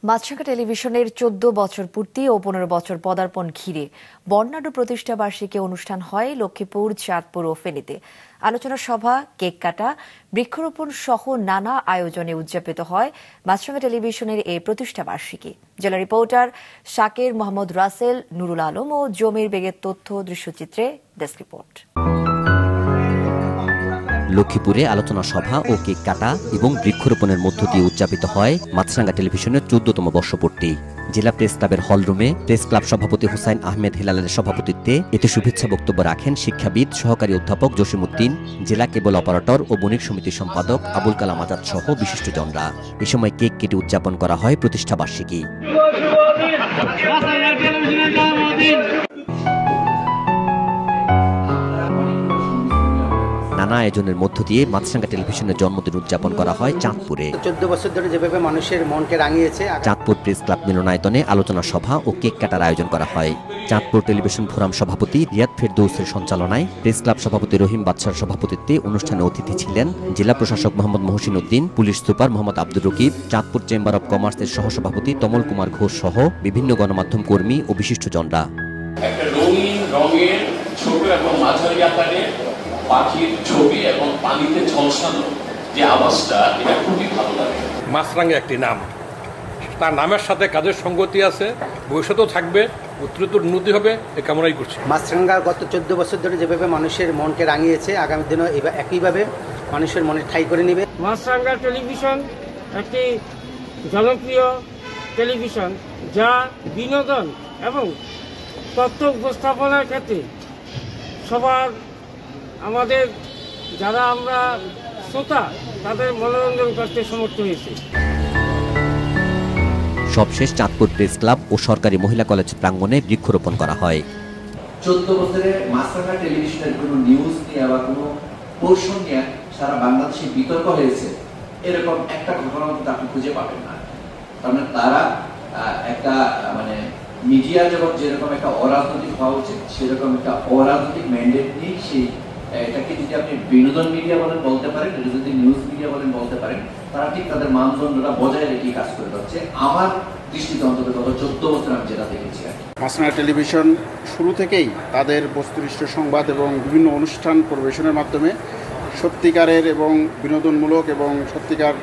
মাছরাঙা টেলিভিশনের ১৪ বছর পূর্তি ও ১৫ বছর পদার্পণ ঘিরে বর্ণাঢ্য প্রতিষ্ঠা বার্ষিকী অনুষ্ঠান হয় লক্ষ্মীপুর, চাঁদপুর ও ফেনীতে। আলোচনা সভা, কেক কাটা, বৃক্ষরোপণ সহ নানা আয়োজনে উদযাপিত হয় মাছরাঙা টেলিভিশনের এই প্রতিষ্ঠা বার্ষিকী। জেলা রিপোর্টার শাকির মোহাম্মদ রাসেল, নুরুল আলম ও জমির বেগের তথ্য দৃশ্যচিত্রে ডেস্ক রিপোর্ট। লক্ষ্মীপুরে আলোচনা সভা ও কেক কাটা এবং বৃক্ষরোপণের মধ্য দিয়ে উদযাপিত হয় মাছরাঙা টেলিভিশনের ১৪তম বর্ষপূর্তি। জেলা প্রেস ক্লাবের হলরুমে প্রেস ক্লাব সভাপতি হুসাইন আহমেদ হেলালের সভাপতিত্বে এতে শুভেচ্ছা বক্তব্য রাখেন শিক্ষাবিদ, সহকারী অধ্যাপক জসিমউদ্দিন, জেলা কেবল অপারেটর ও বণিক সমিতির সম্পাদক আবুল কালাম আজাদ সহ বিশিষ্টজনরা। এ সময় কেক কেটে উদযাপন করা হয় প্রতিষ্ঠা বার্ষিকী। নানা আয়োজনের মধ্য দিয়ে মাছরাঙা টেলিভিশনের জন্মদিন উদযাপন করা হয় চাঁদপুরে। ১৪ বছর ধরে যেভাবে মানুষের মনকে রাঙিয়েছে। চাঁদপুর প্রেস ক্লাব মিলনায়তনে আলোচনা সভা ও কেক কাটার আয়োজন করা হয়। চাঁদপুর টেলিভিশন ফোরাম সভাপতি রিয়াদ ফেরদৌসের সঞ্চালনায়, প্রেস ক্লাব সভাপতি রহিম বাদশার সভাপতিত্বে অনুষ্ঠানে অতিথি ছিলেন জেলা প্রশাসক Mohammad Mohsin Uddin, police super Mohammad Abdur Rakib, Chandpur chamber of কমার্সের সহসভাপতি তমল কুমার ঘোষ সহ বিভিন্ন গণমাধ্যম কর্মী ও বিশিষ্টজনরা। একটা রঙিন রঙের ছোট এবং মাঝারি আকারে পাখির ছবি এবং পানিতে ঝলসানো যে আওয়াজটা, এটা খুবই ভালো লাগে। মাছরাঙা একটি নাম, তার নামের সাথে কাজের সঙ্গতি আছে, ভবিষ্যতেও থাকবে, উত্তরোত্তর উন্নতি হবে, এ কামনাই করছি। মাছরাঙা গত ১৪ বছর ধরে যেভাবে মানুষের মনকে রাঙিয়েছে, আগামী দিনও একইভাবে মানুষের মনে ঠাঁই করে নেবে। মাছরাঙা টেলিভিশন একটি জনপ্রিয় টেলিভিশন যা বিনোদন এবং তথ্য উপস্থাপনার ক্ষেত্রে সবার আমাদের যারা আমরা শ্রোতা তাদের মনোরঞ্জন করতে সমর্থ হয়েছে। সবশেষ চাঁদপুর প্রেস ক্লাব ও সরকারি মহিলা কলেজ প্রাঙ্গণে বৃক্ষরোপণ করা হয়। ১৪ বছরে মাছরাঙা টেলিভিশনের কোনো নিউজ নিয়ে বা কোনো পোর্শন নিয়ে সারা বাংলাদেশে বিতর্ক হয়েছে, এরকম একটা ঘটনা কিন্তু আপনি খুঁজে পাবেন না। কারণ তারা একটা মিডিয়া জগৎ যেরকম একটা অরাজনৈতিক হওয়া উচিত, সেরকম একটা অরাজনৈতিক ম্যান্ডেট নিয়ে সেই এটাকে যদি আপনি বিনোদন মিডিয়া বলেন বলতে পারেন, এটা যদি নিউজ মিডিয়া বলেন বলতে পারেন, তারা ঠিক তাদের মানদণ্ডটা বজায় রেখে কাজ করে যাচ্ছে। আমার দৃষ্টিতে অন্তত গত ১৪ বছর আমি যেটা দেখেছি। মাছরাঙা টেলিভিশন শুরু থেকেই তাদের বস্তুনিষ্ঠ সংবাদ এবং বিভিন্ন অনুষ্ঠান পরিবেশনের মাধ্যমে সত্যিকারের এবং বিনোদনমূলক এবং সত্যিকার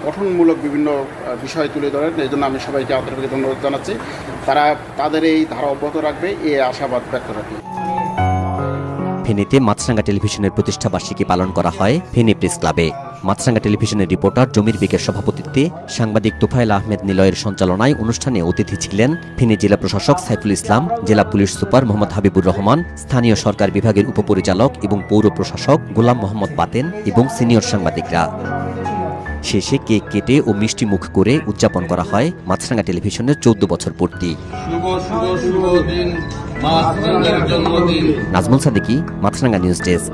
গঠনমূলক বিভিন্ন বিষয় তুলে ধরেন। এই জন্য আমি সবাইকে আন্তরিক ধন্যবাদ জানাচ্ছি। তারা তাদের এই ধারা অব্যাহত রাখবে, এই আশাবাদ ব্যক্ত রাখি। ফেনীতে মাছরাঙা টেলিভিশনের প্রতিষ্ঠা বার্ষিকী পালন করা হয় ফেনী প্রেস ক্লাবে। মাছরাঙা টেলিভিশনের রিপোর্টার জমির বেগের সভাপতিত্বে, সাংবাদিক তোফায়েল আহমেদ নিলয়ের সঞ্চালনায় অনুষ্ঠানে অতিথি ছিলেন ফেনী জেলা প্রশাসক সাইফুল ইসলাম, জেলা পুলিশ সুপার মোহাম্মদ হাবিবুর রহমান, স্থানীয় সরকার বিভাগের উপপরিচালক এবং পৌর প্রশাসক গোলাম মোহাম্মদ বাতেন এবং সিনিয়র সাংবাদিকরা। শেষে কেক কেটে ও মিষ্টি মুখ করে উদযাপন করা হয় মাছরাঙা টেলিভিশনের ১৪ বছর পূর্তি। নাজমুল সাদিকি, মাছরাঙা নিউজ ডেস্ক।